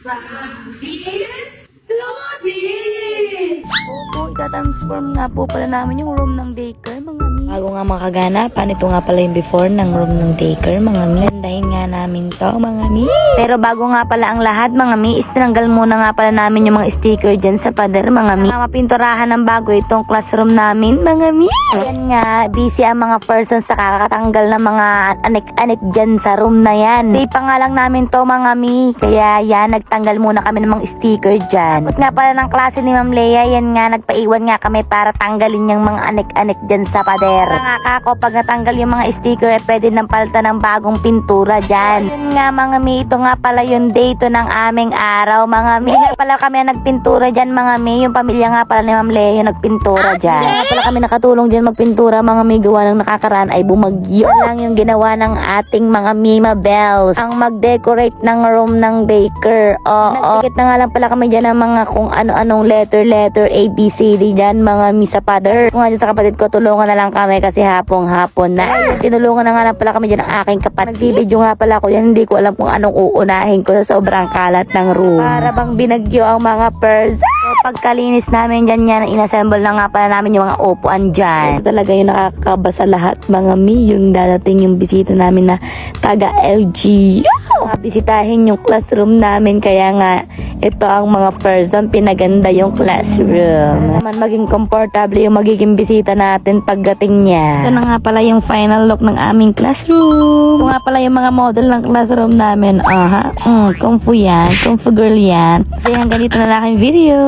Promise, Loris! Opo, itatransform nga po pala namin yung room ng daycare, mga mi. Bago nga makaganapan, ito nga pala yung before ng room ng daycare, mga mi. Gandahin nga namin to, mga mi. Pero bago nga pala ang lahat, mga mi, istanggal muna nga pala namin yung mga sticker dyan sa pader, mga mi. Mapinturahan ng bago itong classroom namin, mga mi. Yan nga, busy ang mga persons sa kakatanggal ng mga anik-anik dyan sa room na yan. Day pa nga lang namin to, mga mi. Kaya yan, nagtanggal muna kami ng mga sticker dyan. Tapos nga pala ng klase ni Ma'am Lea, yan nga, nagpaiwan nga kami para tanggalin yung mga anik-anik dyan sa pader. Nga kako, pag natanggal yung mga sticker, pwede nang palitan ng bagong pintura dyan. Yun nga, mga mi, ito nga pala yung date ng aming araw, mga mi. Nga pala kami ang nagpintura dyan, mga mi. Yung pamilya nga pala ni Ma'am Lea yung nagpintura dyan. Nga pala kami nakatulong dyan magpintura, mga mi. Gawa ng nakakaraan ay bumagyo lang yung ginawa ng ating mga Mima Bells. Ang mag-decorate ng room ng baker. Oo. Nagpikit na nga lang pala kami dyan ng mga kung ano-anong letter, A, B, C, D dyan, mga mi sa pader. Kung nga dyan sa kapatid ko, tulungan na lang kami kasi hapon na. Ay, tinulungan na nga lang pala kami dyan ng aking kapatid. Nag-video nga pala ko yan, hindi ko alam kung anong uunahin ko sa sobrang kalat ng room. Para bang binagyo ang mga purse. So, pagkalinis namin dyan yan, inassemble na nga pala namin yung mga upuan dyan. Ito talaga yung nakakabasa lahat, mga mi, yung dadating yung bisita namin na taga LG. Bisitahin yung classroom namin, kaya nga ito ang mga person, pinaganda yung classroom. Naman maging komportable yung magiging bisita natin pagdating niya. Ito na nga pala yung final look ng aming classroom. Ito nga pala yung mga model ng classroom namin. Kung fu yan, kung fu girl yan. Kaya hanggang dito na lang aking video.